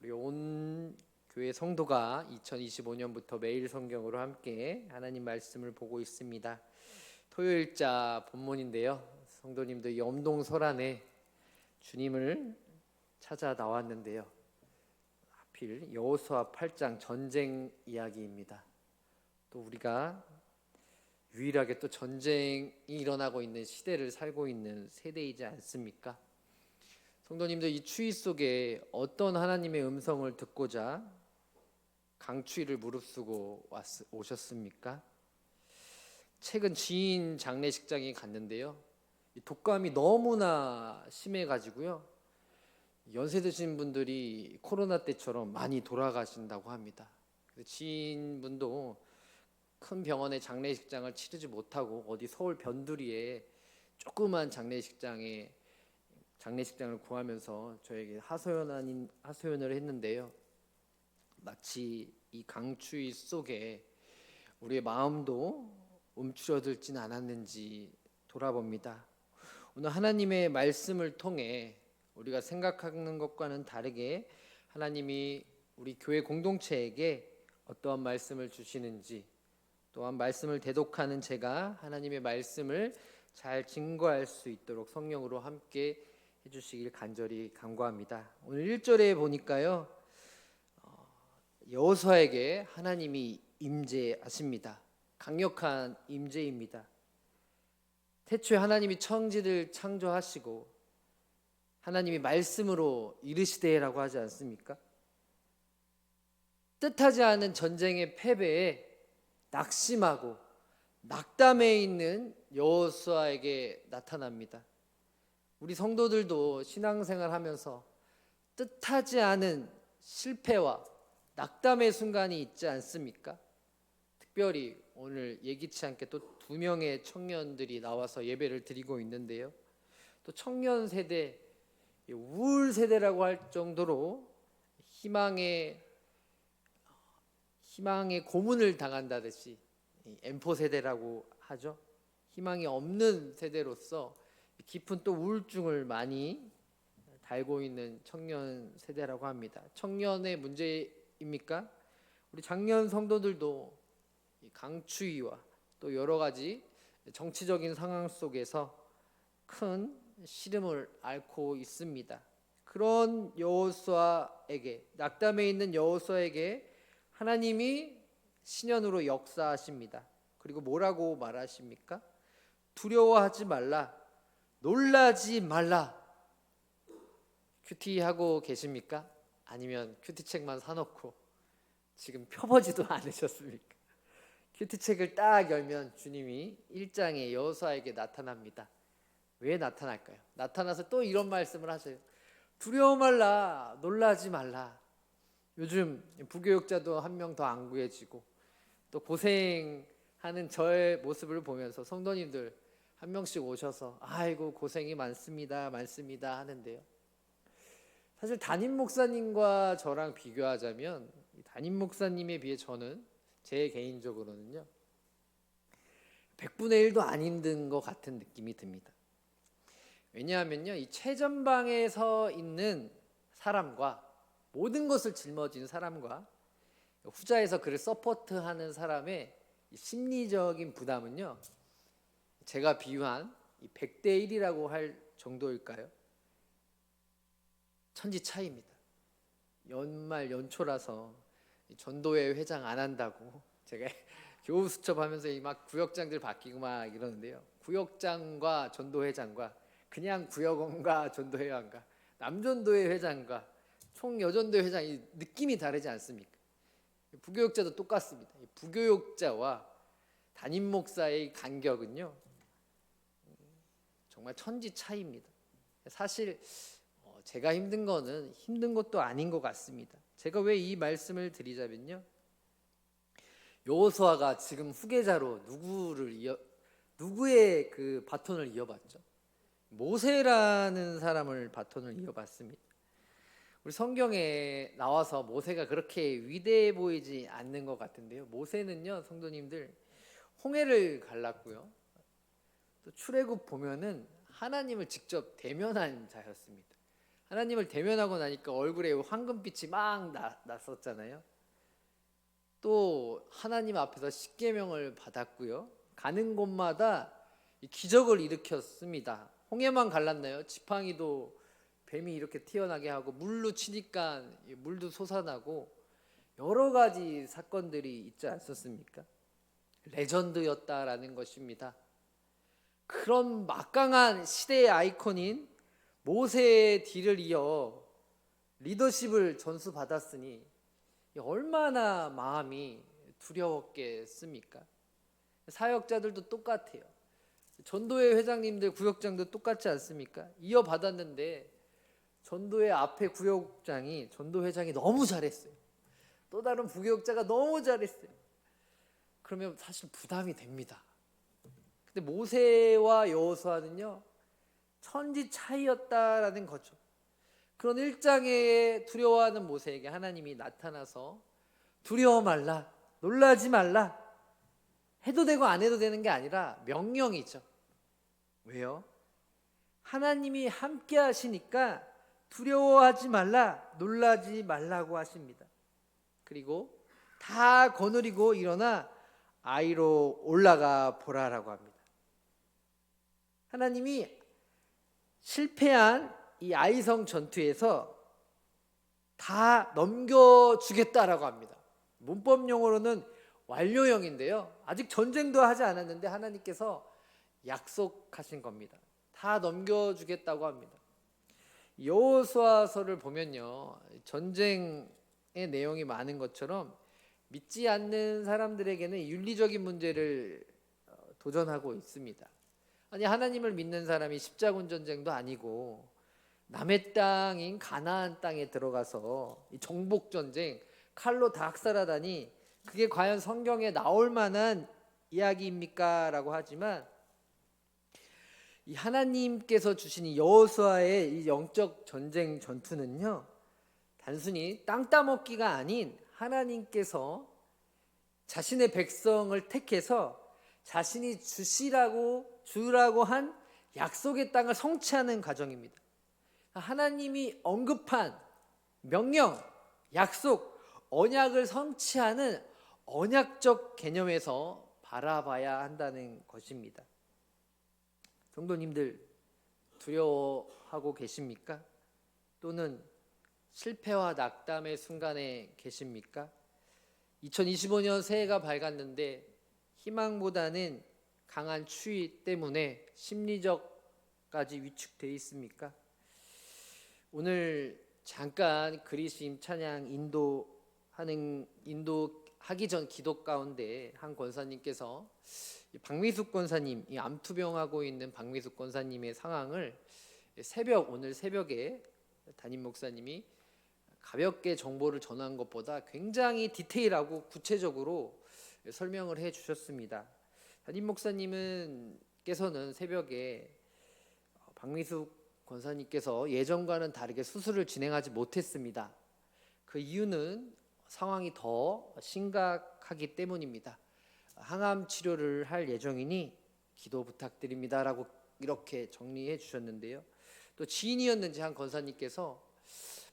우리 온 교회 성도가 2025년부터 매일 성경으로 함께 하나님 말씀을 보고 있습니다. 토요일자 본문인데요. 성도님들 염동 설안에 주님을 찾아 나왔는데요. 하필 여호수아 8장 전쟁 이야기입니다. 또 우리가 유일하게 또 전쟁이 일어나고 있는 시대를 살고 있는 세대이지 않습니까? 성도님들, 이 추위 속에 어떤 하나님의 음성을 듣고자 강추위를 무릅쓰고 오셨습니까? 최근 지인 장례식장에 갔는데요, 이 독감이 너무나 심해가지고요, 연세 드신 분들이 코로나 때처럼 많이 돌아가신다고 합니다. 지인분도 큰 병원의 장례식장을 치르지 못하고 어디 서울 변두리에 조그만 장례식장을 구하면서 저에게 하소연을 했는데요. 마치 이 강추위 속에 우리의 마음도 움츠러들진 않았는지 돌아봅니다. 오늘 하나님의 말씀을 통해 우리가 생각하는 것과는 다르게 하나님이 우리 교회 공동체에게 어떠한 말씀을 주시는지, 또한 말씀을 대독하는 제가 하나님의 말씀을 잘 증거할 수 있도록 성령으로 함께 해주시길 간절히 간구합니다. 오늘 1절에 보니까요, 여호수아에게 하나님이 임재하십니다. 강력한 임재입니다. 태초에 하나님이 천지를 창조하시고 하나님이 말씀으로 이르시되라고 하지 않습니까? 뜻하지 않은 전쟁의 패배에 낙심하고 낙담해 있는 여호수아에게 나타납니다. 우리 성도들도 신앙생활 하면서 뜻하지 않은 실패와 낙담의 순간이 있지 않습니까? 특별히 오늘 예기치 않게 또 2명의 청년들이 나와서 예배를 드리고 있는데요, 또 청년 세대, 우울 세대라고 할 정도로 희망의 고문을 당한다듯이 M4 세대라고 하죠. 희망이 없는 세대로서 깊은 또 우울증을 많이 달고 있는 청년 세대라고 합니다. 청년의 문제입니까? 우리 장년 성도들도 강추위와 또 여러 가지 정치적인 상황 속에서 큰 시름을 앓고 있습니다. 그런 여호수아에게, 낙담해 있는 여호수아에게 하나님이 신현으로 역사하십니다. 그리고 뭐라고 말하십니까? 두려워하지 말라, 놀라지 말라. 큐티하고 계십니까? 아니면 큐티책만 사놓고 지금 펴보지도 않으셨습니까? 큐티책을 딱 열면 주님이 1장에 여호수아에게 나타납니다. 왜 나타날까요? 나타나서 또 이런 말씀을 하셔요. 두려워 말라, 놀라지 말라. 요즘 부교육자도 한 명 더 안 구해지고 또 고생하는 저의 모습을 보면서 성도님들 한 명씩 오셔서 아이고 고생이 많습니다 하는데요, 사실 담임 목사님과 저랑 비교하자면 담임 목사님에 비해 저는 제 개인적으로는요 100분의 1도 안 힘든 것 같은 느낌이 듭니다. 왜냐하면요, 이 최전방에 서 있는 사람과 모든 것을 짊어진 사람과 후자에서 그를 서포트하는 사람의 심리적인 부담은요, 제가 비유한 100대 1이라고 할 정도일까요? 천지 차이입니다. 연초라서 전도회 회장 안 한다고 제가 교우 수첩하면서 막 구역장들 바뀌고 막 이러는데요, 구역장과 전도회장과 그냥 구역원과 전도회원과 남전도회 회장과 총여전도회 회장이 느낌이 다르지 않습니까? 부교육자도 똑같습니다. 부교육자와 담임 목사의 간격은요 정말 천지 차이입니다. 사실 제가 힘든 거는 힘든 것도 아닌 것 같습니다. 제가 왜 이 말씀을 드리자면요, 여호수아가 지금 후계자로 누구의 그 바톤을 이어받죠? 모세라는 사람을 바톤을 이어받습니다. 우리 성경에 나와서 모세가 그렇게 위대해 보이지 않는 것 같은데요, 모세는요 성도님들 홍해를 갈랐고요, 또 출애굽 보면은 하나님을 직접 대면한 자였습니다. 하나님을 대면하고 나니까 얼굴에 황금빛이 막 났었잖아요. 또 하나님 앞에서 십계명을 받았고요. 가는 곳마다 기적을 일으켰습니다. 홍해만 갈랐나요? 지팡이도 뱀이 이렇게 튀어나게 하고, 물로 치니까 물도 솟아나고, 여러 가지 사건들이 있지 않습니까? 레전드였다라는 것입니다. 그런 막강한 시대의 아이콘인 모세의 뒤를 이어 리더십을 전수받았으니 얼마나 마음이 두려웠겠습니까? 사역자들도 똑같아요. 전도회 회장님들, 구역장도 똑같지 않습니까? 이어받았는데 전도회 앞에 구역장이, 전도회장이 너무 잘했어요. 또 다른 부교역자가 너무 잘했어요. 그러면 사실 부담이 됩니다. 근데 모세와 여호수아는요, 천지 차이였다라는 거죠. 그런 일장에 두려워하는 모세에게 하나님이 나타나서 두려워 말라, 놀라지 말라, 해도 되고 안 해도 되는 게 아니라 명령이죠. 왜요? 하나님이 함께 하시니까 두려워하지 말라, 놀라지 말라고 하십니다. 그리고 다 거느리고 일어나 아이로 올라가 보라라고 합니다. 하나님이 실패한 이 아이성 전투에서 다 넘겨주겠다라고 합니다. 문법 용어로는 완료형인데요, 아직 전쟁도 하지 않았는데 하나님께서 약속하신 겁니다. 다 넘겨주겠다고 합니다. 여호수아서를 보면요, 전쟁의 내용이 많은 것처럼 믿지 않는 사람들에게는 윤리적인 문제를 도전하고 있습니다. 아니, 하나님을 믿는 사람이 십자군 전쟁도 아니고 남의 땅인 가나안 땅에 들어가서 이 정복 전쟁, 칼로 다 학살하다니 그게 과연 성경에 나올 만한 이야기입니까? 라고 하지만, 이 하나님께서 주신 이 여호수아의 이 영적 전쟁 전투는요, 단순히 땅 따먹기가 아닌 하나님께서 자신의 백성을 택해서 자신이 주라고 한 약속의 땅을 성취하는 과정입니다. 하나님이 언급한 명령, 약속, 언약을 성취하는 언약적 개념에서 바라봐야 한다는 것입니다. 성도님들, 두려워하고 계십니까? 또는 실패와 낙담의 순간에 계십니까? 2025년 새해가 밝았는데 희망보다는 강한 추위 때문에 심리적까지 위축되어 있습니까? 오늘 잠깐 그리심 찬양 인도하기 전 기도 가운데 한 권사님께서 박미숙 권사님, 이 암투병하고 있는 박미숙 권사님의 상황을 오늘 새벽에 담임 목사님이 가볍게 정보를 전한 것보다 굉장히 디테일하고 구체적으로 설명을 해 주셨습니다. 담임 목사님께서는 새벽에 박미숙 권사님께서 예전과는 다르게 수술을 진행하지 못했습니다. 그 이유는 상황이 더 심각하기 때문입니다. 항암 치료를 할 예정이니 기도 부탁드립니다 라고 이렇게 정리해 주셨는데요, 또 지인이었는지 한 권사님께서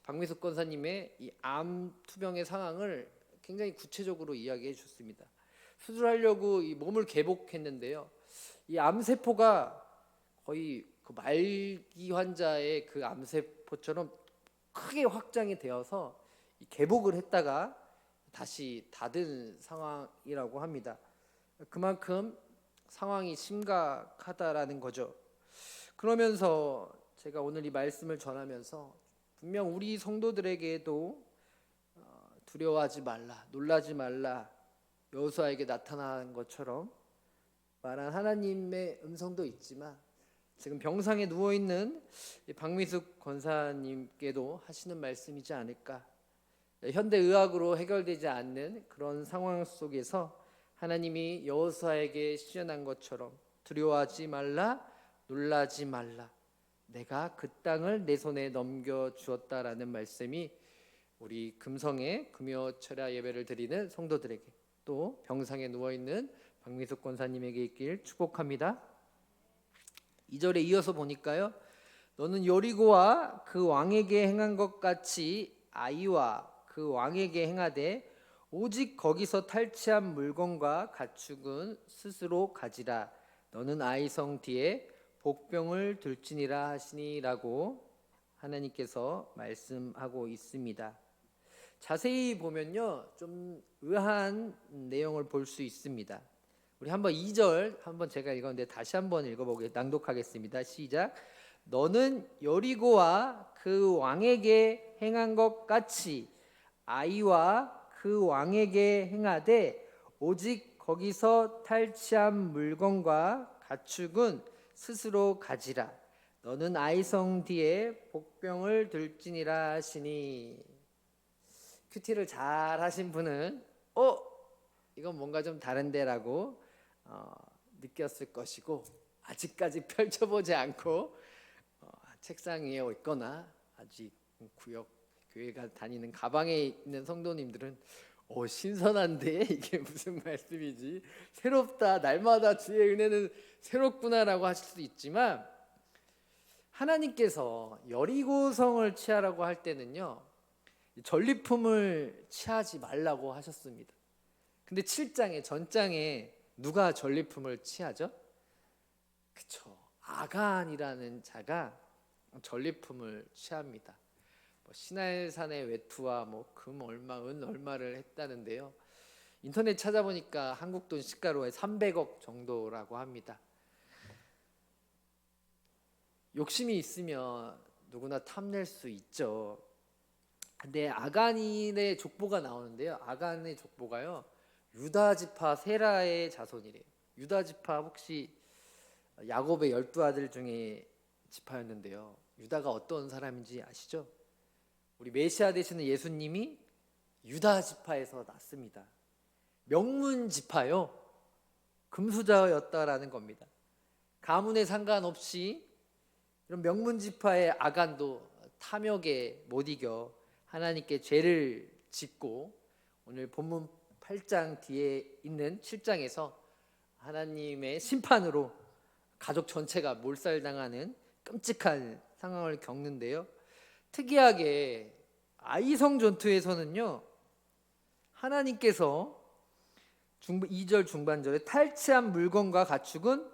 박미숙 권사님의 이 암 투병의 상황을 굉장히 구체적으로 이야기해 주셨습니다. 수술하려고 이 몸을 개복했는데요, 이 암세포가 거의 그 말기 환자의 그 암세포처럼 크게 확장이 되어서 개복을 했다가 다시 닫은 상황이라고 합니다. 그만큼 상황이 심각하다라는 거죠. 그러면서 제가 오늘 이 말씀을 전하면서 분명 우리 성도들에게도 두려워하지 말라, 놀라지 말라, 여호수아에게 나타난 것처럼 말한 하나님의 음성도 있지만, 지금 병상에 누워있는 박미숙 권사님께도 하시는 말씀이지 않을까. 현대의학으로 해결되지 않는 그런 상황 속에서 하나님이 여호수아에게 시전한 것처럼 두려워하지 말라, 놀라지 말라, 내가 그 땅을 내 손에 넘겨주었다라는 말씀이 우리 금성의 금요 철야 예배를 드리는 성도들에게, 또 병상에 누워있는 박미숙 권사님에게 있길 축복합니다. 2절에 이어서 보니까요, 너는 여리고와 그 왕에게 행한 것 같이 아이와 그 왕에게 행하되 오직 거기서 탈취한 물건과 가축은 스스로 가지라. 너는 아이성 뒤에 복병을 들지니라 하시니라고 하나님께서 말씀하고 있습니다. 자세히 보면요, 좀 의아한 내용을 볼 수 있습니다. 우리 한번 2절 한번 제가 읽었는데 다시 한번 낭독하겠습니다. 시작. 너는 여리고와 그 왕에게 행한 것 같이 아이와 그 왕에게 행하되 오직 거기서 탈취한 물건과 가축은 스스로 가지라. 너는 아이성 뒤에 복병을 들지니라 하시니. 큐티를 잘 하신 분은 이건 뭔가 좀 다른데라고 느꼈을 것이고, 아직까지 펼쳐보지 않고 책상 위에 있거나 아직 구역 교회가 다니는 가방에 있는 성도님들은 신선한데 이게 무슨 말씀이지? 새롭다. 날마다 주의 은혜는 새롭구나라고 하실 수도 있지만, 하나님께서 여리고성을 취하라고 할 때는요, 전리품을 취하지 말라고 하셨습니다. 근데 7장에 전장에 누가 전리품을 취하죠? 그쵸, 아간이라는 자가 전리품을 취합니다. 시날산의 외투와 금 얼마, 은 얼마를 했다는데요. 인터넷 찾아보니까 한국 돈 시가로 300억 정도라고 합니다. 욕심이 있으면 누구나 탐낼 수 있죠. 근데 아간의 족보가 나오는데요. 아간의 족보가요, 유다 지파 세라의 자손이래요. 유다 지파 혹시 야곱의 12아들 중에 지파였는데요. 유다가 어떤 사람인지 아시죠? 우리 메시아 되시는 예수님이 유다 지파에서 났습니다. 명문 지파요. 금수저였다라는 겁니다. 가문에 상관없이 이런 명문 지파의 아간도 탐욕에 못 이겨 하나님께 죄를 짓고, 오늘 본문 8장 뒤에 있는 7장에서 하나님의 심판으로 가족 전체가 몰살당하는 끔찍한 상황을 겪는데요. 특이하게 아이성 전투에서는요, 하나님께서 2절 중반절에 탈취한 물건과 가축은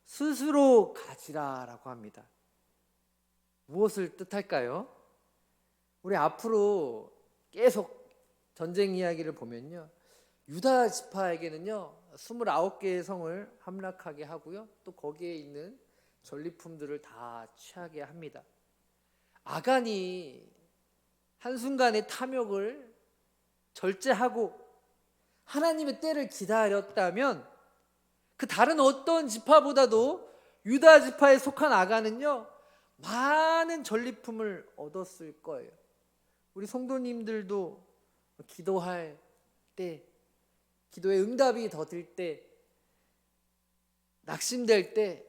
스스로 가지라라고 합니다. 무엇을 뜻할까요? 우리 앞으로 계속 전쟁 이야기를 보면요, 유다 지파에게는요 29개의 성을 함락하게 하고요, 또 거기에 있는 전리품들을 다 취하게 합니다. 아간이 한순간의 탐욕을 절제하고 하나님의 때를 기다렸다면 그 다른 어떤 지파보다도 유다 지파에 속한 아간은요 많은 전리품을 얻었을 거예요. 우리 성도님들도 기도할 때, 기도의 응답이 더딜 때, 낙심될 때,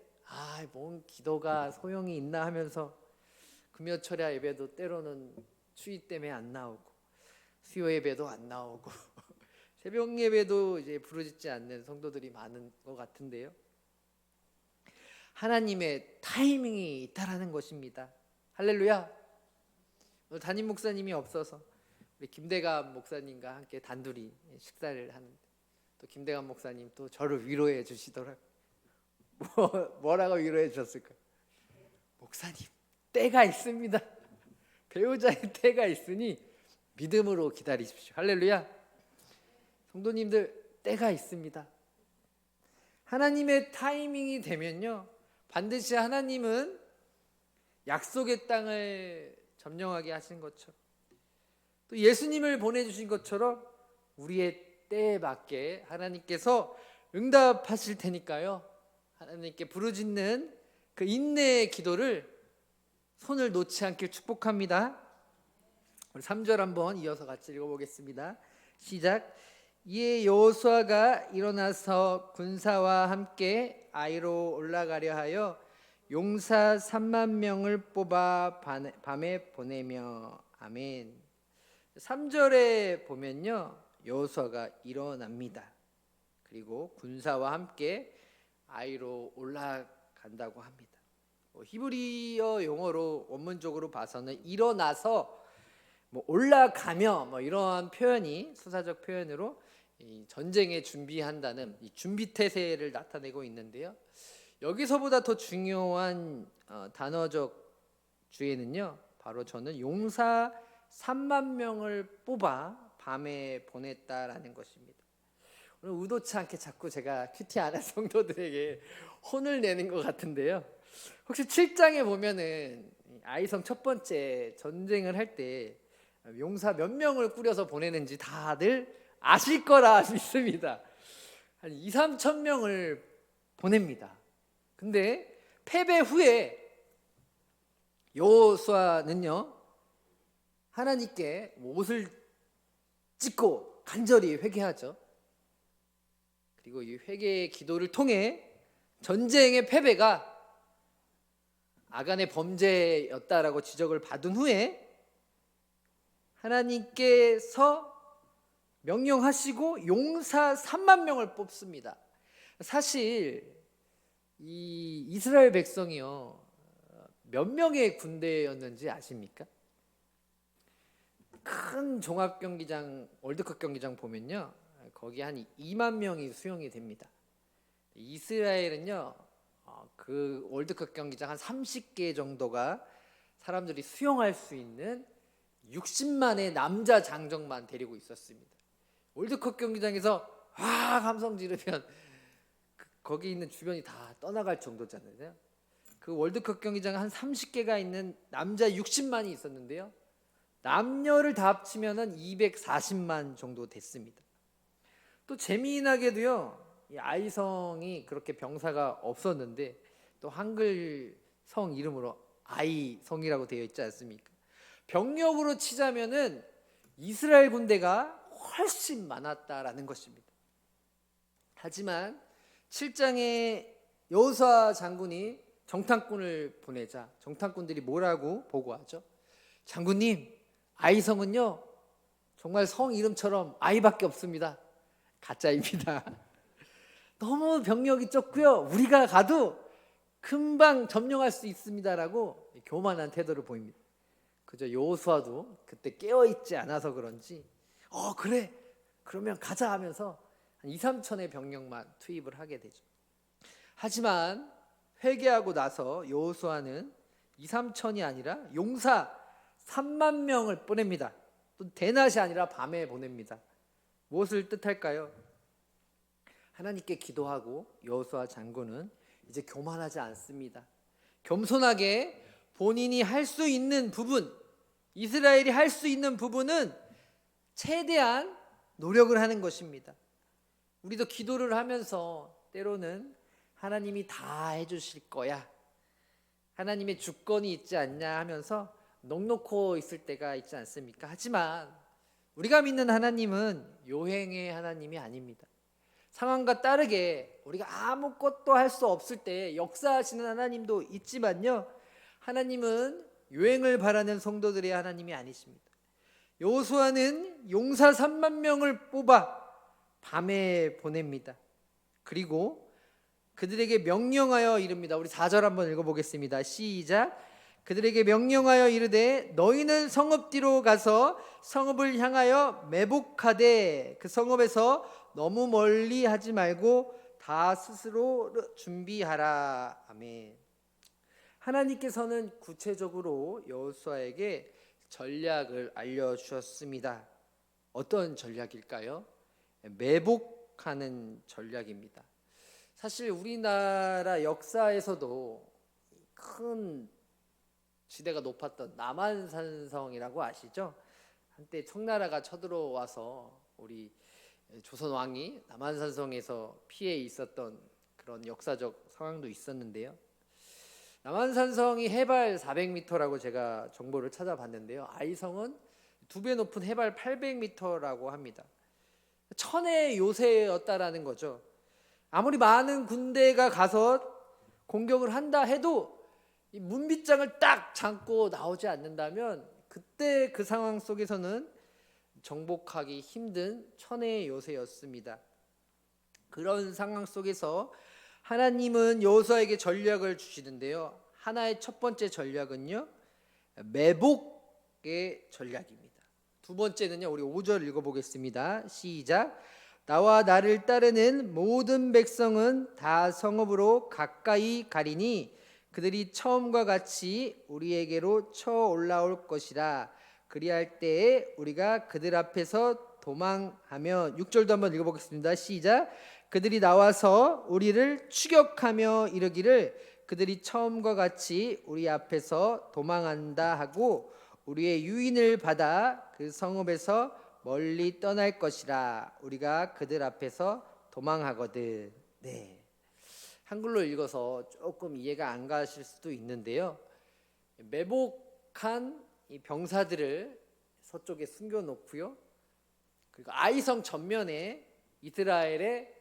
뭔 기도가 소용이 있나 하면서 금요철야 예배도 때로는 추위 때문에 안 나오고, 수요 예배도 안 나오고 새벽 예배도 이제 부르짖지 않는 성도들이 많은 것 같은데요. 하나님의 타이밍이 있다라는 것입니다. 할렐루야. 오늘 담임 목사님이 없어서 우리 김대감 목사님과 함께 단둘이 식사를 하는데, 또 김대감 목사님 또 저를 위로해 주시더라고요. 뭐라고 위로해 주셨을까요? 목사님, 때가 있습니다. 배우자의 때가 있으니 믿음으로 기다리십시오. 할렐루야. 성도님들, 때가 있습니다. 하나님의 타이밍이 되면요 반드시 하나님은 약속의 땅을 점령하게 하신 것처럼, 또 예수님을 보내주신 것처럼 우리의 때에 맞게 하나님께서 응답하실 테니까요, 하나님께 부르짖는 그 인내의 기도를 손을 놓지 않길 축복합니다. 우리 3절 한번 이어서 같이 읽어보겠습니다. 시작. 이에 여호수아가 일어나서 군사와 함께 아이로 올라가려 하여 용사 3만 명을 뽑아 밤에 보내며. 아멘. 3절에 보면요 여호수아가 일어납니다. 그리고 군사와 함께 아이로 올라간다고 합니다. 히브리어 용어로 원문적으로 봐서는 일어나서 올라가며 이러한 표현이 수사적 표현으로 이 전쟁에 준비한다는 이 준비태세를 나타내고 있는데요. 여기서보다 더 중요한 단어적 주의는요, 바로 저는 용사 3만 명을 뽑아 밤에 보냈다라는 것입니다. 오늘 의도치 않게 자꾸 제가 큐티 아나 성도들에게 혼을 내는 것 같은데요. 혹시 7장에 보면은 아이성 첫 번째 전쟁을 할 때 용사 몇 명을 꾸려서 보내는지 다들 아실 거라 믿습니다. 한 2, 3천 명을 보냅니다. 근데 패배 후에 여호수아는요, 하나님께 옷을 찢고 간절히 회개하죠. 그리고 이 회개의 기도를 통해 전쟁의 패배가 아간의 범죄였다라고 지적을 받은 후에 하나님께서 명령하시고 용사 3만 명을 뽑습니다. 사실 이 이스라엘 백성이요, 몇 명의 군대였는지 아십니까? 큰 종합경기장, 월드컵 경기장 보면요, 거기 한 2만 명이 수용이 됩니다. 이스라엘은요, 그 월드컵 경기장 한 30개 정도가 사람들이 수용할 수 있는 60만의 남자 장정만 데리고 있었습니다. 월드컵 경기장에서 와 함성 지르면 거기 있는 주변이 다 떠나갈 정도잖아요. 그 월드컵 경기장 한 30개가 있는 남자 60만이 있었는데요, 남녀를 다 합치면은 240만 정도 됐습니다. 또 재미나게도요, 이 아이성이 그렇게 병사가 없었는데 또 한글 성 이름으로 아이성이라고 되어 있지 않습니까? 병력으로 치자면은 이스라엘 군대가 훨씬 많았다라는 것입니다. 하지만 7장에 여호수아 장군이 정탐꾼을 보내자 정탐꾼들이 뭐라고 보고하죠? 장군님, 아이성은요 정말 성 이름처럼 아이밖에 없습니다. 가짜입니다. 너무 병력이 적고요, 우리가 가도 금방 점령할 수 있습니다라고 교만한 태도를 보입니다. 그저 여호수아도 그때 깨어있지 않아서 그런지 그래 그러면 가자 하면서 한 2, 3천의 병력만 투입을 하게 되죠. 하지만 회개하고 나서 여호수아는 2, 3천이 아니라 용사 3만 명을 보냅니다. 또 대낮이 아니라 밤에 보냅니다. 무엇을 뜻할까요? 하나님께 기도하고 여호수아 장군은 이제 교만하지 않습니다. 겸손하게 본인이 할 수 있는 부분, 이스라엘이 할 수 있는 부분은 최대한 노력을 하는 것입니다. 우리도 기도를 하면서 때로는 하나님이 다 해주실 거야, 하나님의 주권이 있지 않냐 하면서 넋놓고 있을 때가 있지 않습니까? 하지만 우리가 믿는 하나님은 요행의 하나님이 아닙니다. 상황과 다르게 우리가 아무것도 할 수 없을 때 역사하시는 하나님도 있지만요, 하나님은 요행을 바라는 성도들의 하나님이 아니십니다. 여호수아는 용사 3만 명을 뽑아 밤에 보냅니다. 그리고 그들에게 명령하여 이릅니다. 우리 4절 한번 읽어보겠습니다. 시작. 그들에게 명령하여 이르되 너희는 성읍 뒤로 가서 성읍을 향하여 매복하되 그 성읍에서 너무 멀리 하지 말고 다 스스로 준비하라. 아멘. 하나님께서는 구체적으로 여호수아에게 전략을 알려주셨습니다. 어떤 전략일까요? 매복하는 전략입니다. 사실 우리나라 역사에서도 큰 지대가 높았던 남한산성이라고 아시죠? 한때 청나라가 쳐들어와서 우리 조선 왕이 남한산성에서 피해 있었던 그런 역사적 상황도 있었는데요. 남한산성이 해발 400m라고 제가 정보를 찾아봤는데요, 아이성은 2배 높은 해발 800m라고 합니다. 천의 요새였다라는 거죠. 아무리 많은 군대가 가서 공격을 한다 해도 이 문빗장을 딱 잠고 나오지 않는다면 그때 그 상황 속에서는 정복하기 힘든 천의 요새였습니다. 그런 상황 속에서 하나님은 여호수아에게 전략을 주시는데요, 하나의 첫 번째 전략은요, 매복의 전략입니다. 두 번째는요, 우리 5절 읽어보겠습니다. 시작. 나와 나를 따르는 모든 백성은 다 성읍으로 가까이 가리니 그들이 처음과 같이 우리에게로 쳐 올라올 것이라. 그리할 때에 우리가 그들 앞에서 도망하며, 6절도 한번 읽어보겠습니다. 시작. 그들이 나와서 우리를 추격하며 이르기를 그들이 처음과 같이 우리 앞에서 도망한다 하고 우리의 유인을 받아 그 성읍에서 멀리 떠날 것이라. 우리가 그들 앞에서 도망하거든. 네, 한글로 읽어서 조금 이해가 안 가실 수도 있는데요, 매복한 이 병사들을 서쪽에 숨겨놓고요, 그리고 아이성 전면에 이스라엘의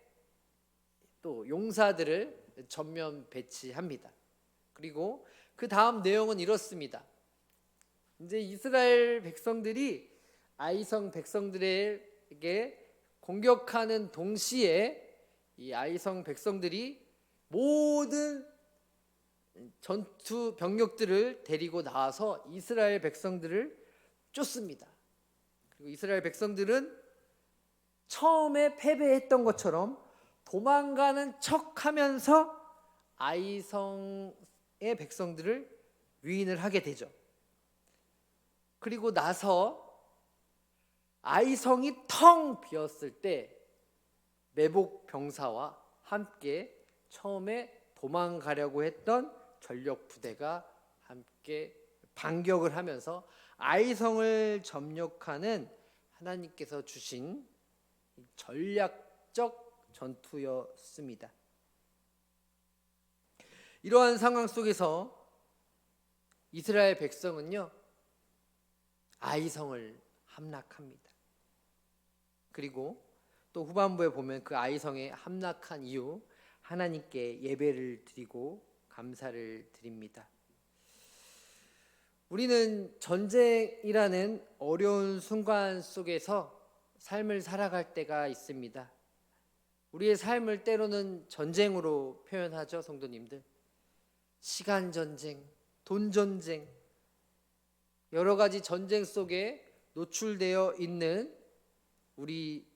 또 용사들을 전면 배치합니다. 그리고 그 다음 내용은 이렇습니다. 이제 이스라엘 백성들이 아이성 백성들에게 공격하는 동시에 이 아이성 백성들이 모든 전투 병력들을 데리고 나와서 이스라엘 백성들을 쫓습니다. 그리고 이스라엘 백성들은 처음에 패배했던 것처럼 도망가는 척하면서 아이성의 백성들을 위인을 하게 되죠. 그리고 나서 아이성이 텅 비었을 때 매복 병사와 함께 처음에 도망가려고 했던 전력 부대가 함께 반격을 하면서 아이성을 점령하는 하나님께서 주신 전략적 전투였습니다. 이러한 상황 속에서 이스라엘 백성은요, 아이성을 함락합니다. 그리고 또 후반부에 보면 그 아이성에 함락한 이후 하나님께 예배를 드리고 감사를 드립니다. 우리는 전쟁이라는 어려운 순간 속에서 삶을 살아갈 때가 있습니다. 우리의 삶을 때로는 전쟁으로 표현하죠, 성도님들. 시간 전쟁, 돈 전쟁, 여러 가지 전쟁 속에 노출되어 있는 우리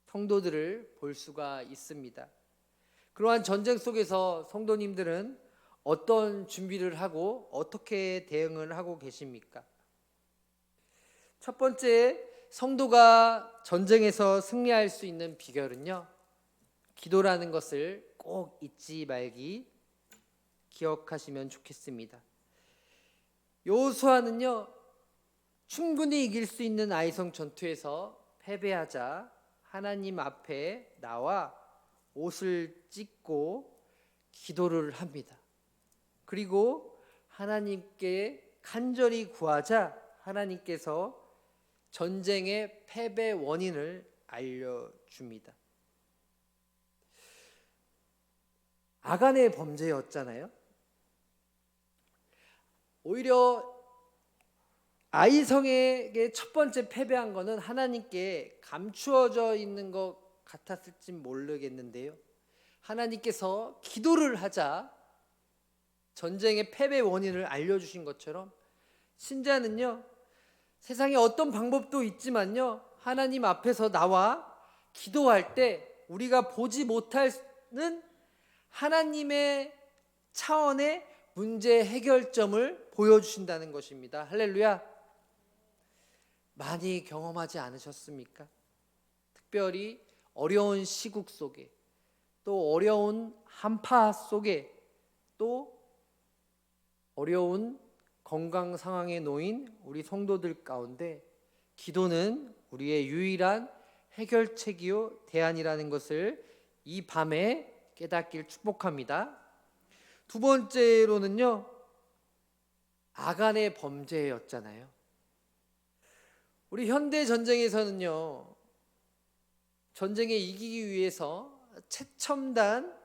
성도들을 볼 수가 있습니다. 그러한 전쟁 속에서 성도님들은 어떤 준비를 하고 어떻게 대응을 하고 계십니까? 첫 번째, 성도가 전쟁에서 승리할 수 있는 비결은요, 기도라는 것을 꼭 잊지 말기 기억하시면 좋겠습니다. 여호수아는요, 충분히 이길 수 있는 아이성 전투에서 패배하자 하나님 앞에 나와 옷을 찢고 기도를 합니다. 그리고 하나님께 간절히 구하자 하나님께서 전쟁의 패배 원인을 알려줍니다. 아간의 범죄였잖아요. 오히려 아이성에게 첫 번째 패배한 것은 하나님께 감추어져 있는 것 같았을지 모르겠는데요, 하나님께서 기도를 하자 전쟁의 패배 원인을 알려주신 것처럼 신자는요, 세상에 어떤 방법도 있지만요, 하나님 앞에서 나와 기도할 때 우리가 보지 못하는 하나님의 차원의 문제 해결점을 보여주신다는 것입니다. 할렐루야. 많이 경험하지 않으셨습니까? 특별히 어려운 시국 속에, 또 어려운 한파 속에, 또 어려운 건강 상황에 놓인 우리 성도들 가운데 기도는 우리의 유일한 해결책이요 대안이라는 것을 이 밤에 깨닫길 축복합니다. 두 번째로는요, 아간의 범죄였잖아요. 우리 현대 전쟁에서는요, 전쟁에 이기기 위해서 최첨단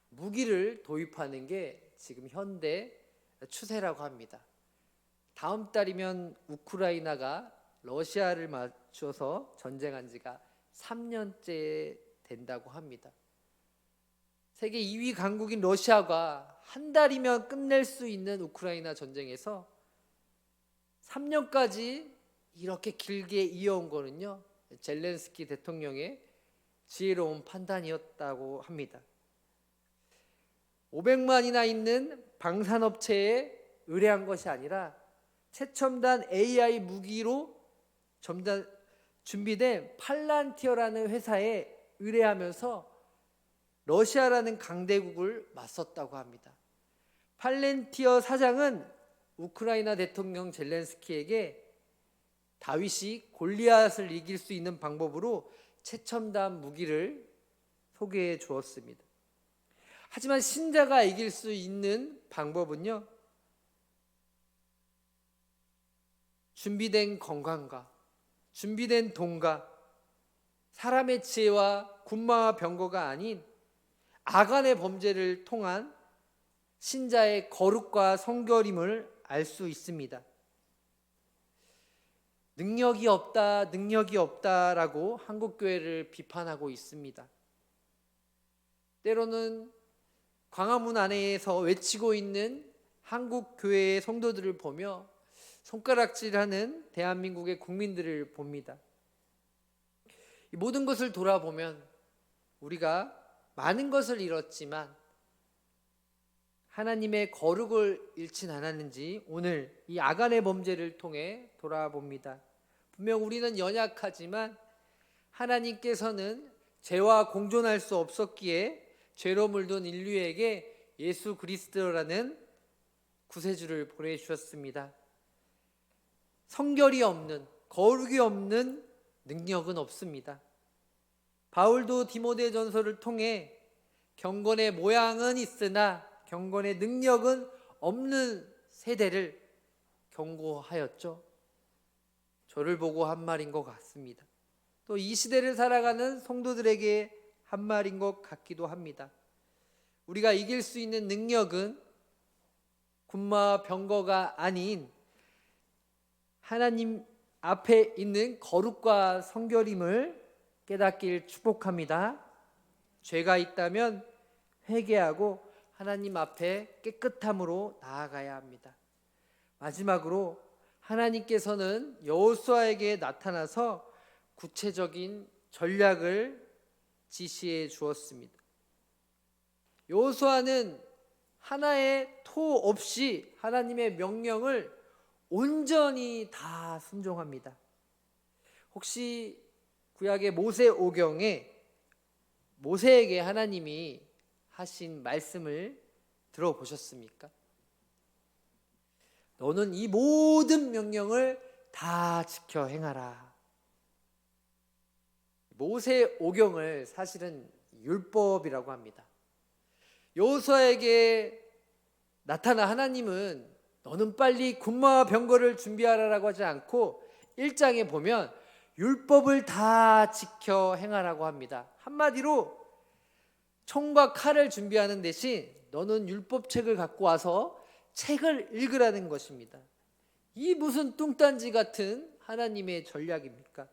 무기를 도입하는 게 지금 현대 추세라고 합니다. 다음 달이면 우크라이나가 러시아를 맞춰서 전쟁한 지가 3년째 된다고 합니다. 세계 2위 강국인 러시아가 한 달이면 끝낼 수 있는 우크라이나 전쟁에서 3년까지 이렇게 길게 이어온 거는요, 젤렌스키 대통령의 지혜로운 판단이었다고 합니다. 500만이나 있는 방산업체에 의뢰한 것이 아니라 최첨단 AI 무기로 준비된 팔란티어라는 회사에 의뢰하면서 러시아라는 강대국을 맞섰다고 합니다. 팔란티어 사장은 우크라이나 대통령 젤렌스키에게 다윗이 골리앗을 이길 수 있는 방법으로 최첨단 무기를 소개해 주었습니다. 하지만 신자가 이길 수 있는 방법은요, 준비된 건강과 준비된 돈과 사람의 지혜와 군마와 병거가 아닌 아간의 범죄를 통한 신자의 거룩과 성결임을 알 수 있습니다. 능력이 없다라고 한국교회를 비판하고 있습니다. 때로는 광화문 안에서 외치고 있는 한국교회의 성도들을 보며 손가락질하는 대한민국의 국민들을 봅니다. 이 모든 것을 돌아보면 우리가 많은 것을 잃었지만 하나님의 거룩을 잃진 않았는지 오늘 이 아간의 범죄를 통해 돌아봅니다. 분명 우리는 연약하지만 하나님께서는 죄와 공존할 수 없었기에 죄로 물든 인류에게 예수 그리스도라는 구세주를 보내주셨습니다. 성결이 없는, 거룩이 없는 능력은 없습니다. 바울도 디모데전서를 통해 경건의 모양은 있으나 경건의 능력은 없는 세대를 경고하였죠. 저를 보고 한 말인 것 같습니다. 또 이 시대를 살아가는 성도들에게 한 말인 것 같기도 합니다. 우리가 이길 수 있는 능력은 군마와 병거가 아닌 하나님 앞에 있는 거룩과 성결임을 깨닫길 축복합니다. 죄가 있다면 회개하고 하나님 앞에 깨끗함으로 나아가야 합니다. 마지막으로 하나님께서는 여호수아에게 나타나서 구체적인 전략을 지시해 주었습니다. 여호수아는 하나의 토 없이 하나님의 명령을 온전히 다 순종합니다. 혹시 구약의 모세오경에 모세에게 하나님이 하신 말씀을 들어보셨습니까? 너는 이 모든 명령을 다 지켜 행하라. 모세오경을 사실은 율법이라고 합니다. 여호수아에게 나타나 하나님은 너는 빨리 군마와 병거를 준비하라라고 하지 않고 1장에 보면 율법을 다 지켜 행하라고 합니다. 한마디로 총과 칼을 준비하는 대신 너는 율법책을 갖고 와서 책을 읽으라는 것입니다. 이 무슨 뚱딴지 같은 하나님의 전략입니까?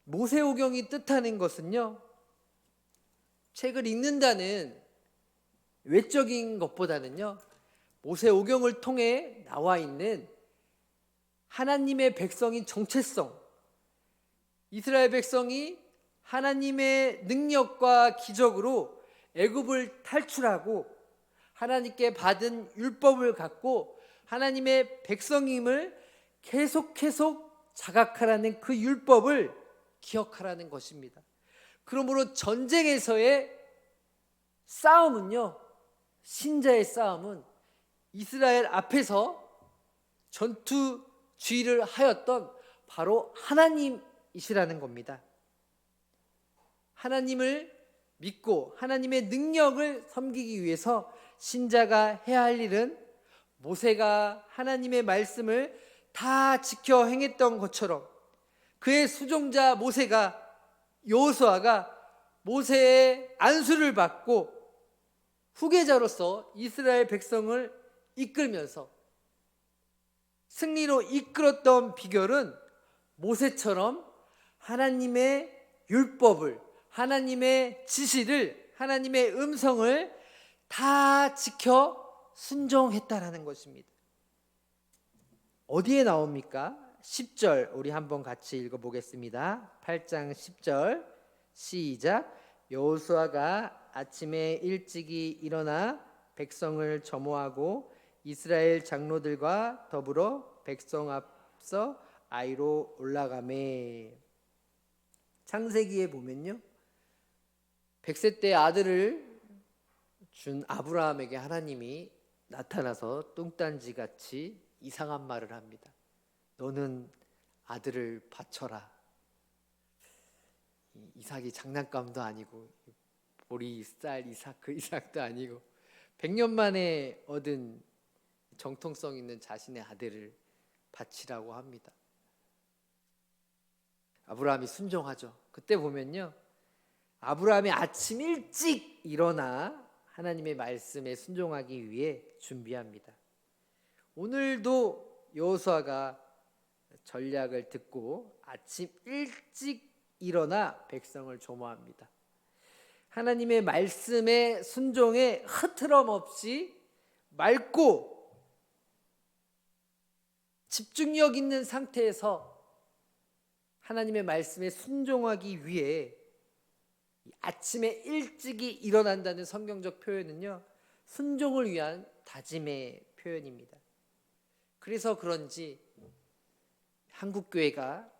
모세오경이 뜻하는 것은요, 책을 읽는다는 외적인 것보다는요, 모세오경을 통해 나와 있는 하나님의 백성인 정체성, 이스라엘 백성이 하나님의 능력과 기적으로 애굽을 탈출하고 하나님께 받은 율법을 갖고 하나님의 백성임을 계속 자각하라는 그 율법을 기억하라는 것입니다. 그러므로 전쟁에서의 싸움은요, 신자의 싸움은 이스라엘 앞에서 전투 주의를 하였던 바로 하나님이시라는 겁니다. 하나님을 믿고 하나님의 능력을 섬기기 위해서 신자가 해야 할 일은 모세가 하나님의 말씀을 다 지켜 행했던 것처럼 그의 수종자 모세가, 여호수아가 모세의 안수를 받고 후계자로서 이스라엘 백성을 이끌면서 승리로 이끌었던 비결은 모세처럼 하나님의 율법을, 하나님의 지시를 하나님의 음성을 다 지켜 순종했다라는 것입니다. 어디에 나옵니까? 10절 우리 한번 같이 읽어보겠습니다. 8장 10절 시작. 여호수아가 아침에 일찍이 일어나 백성을 점호하고 이스라엘 장로들과 더불어 백성 앞서 아이로 올라가매. 창세기에 보면요, 100세 때 아들을 준 아브라함에게 하나님이 나타나서 뚱딴지같이 이상한 말을 합니다. 너는 아들을 바쳐라. 이삭이 장난감도 아니고 보리 쌀 이삭 그 이삭도 아니고 100년 만에 얻은 정통성 있는 자신의 아들을 바치라고 합니다. 아브라함이 순종하죠. 그때 보면요, 아브라함이 아침 일찍 일어나 하나님의 말씀에 순종하기 위해 준비합니다. 오늘도 여호수아가 전략을 듣고 아침 일찍 일어나 백성을 조모합니다. 하나님의 말씀에 순종에 흐트럼 없이 맑고 집중력 있는 상태에서 하나님의 말씀에 순종하기 위해 아침에 일찍이 일어난다는 성경적 표현은요, 순종을 위한 다짐의 표현입니다. 그래서 그런지 한국교회가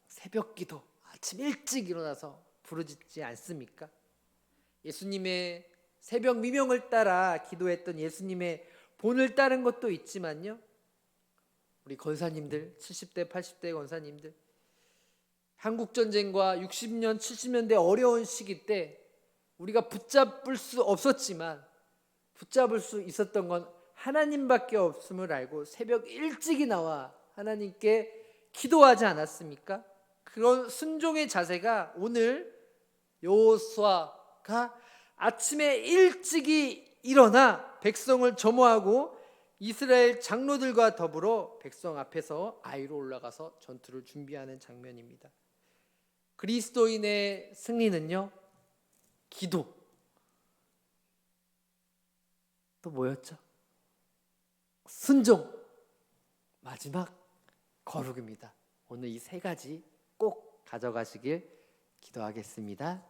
새벽기도 아침 일찍 일어나서 부르짖지 않습니까? 예수님의 새벽 미명을 따라 기도했던 예수님의 본을 따른 것도 있지만요, 우리 권사님들 70대 80대 권사님들 한국전쟁과 60년 70년대 어려운 시기 때 우리가 붙잡을 수 없었지만 붙잡을 수 있었던 건 하나님밖에 없음을 알고 새벽 일찍이 나와 하나님께 기도하지 않았습니까? 그런 순종의 자세가 오늘 여호수아가 아침에 일찍이 일어나 백성을 점호하고 이스라엘 장로들과 더불어 백성 앞에서 아이로 올라가서 전투를 준비하는 장면입니다. 그리스도인의 승리는요, 기도. 또 뭐였죠? 순종. 마지막 거룩입니다. 오늘 이 세 가지 꼭 가져가시길 기도하겠습니다.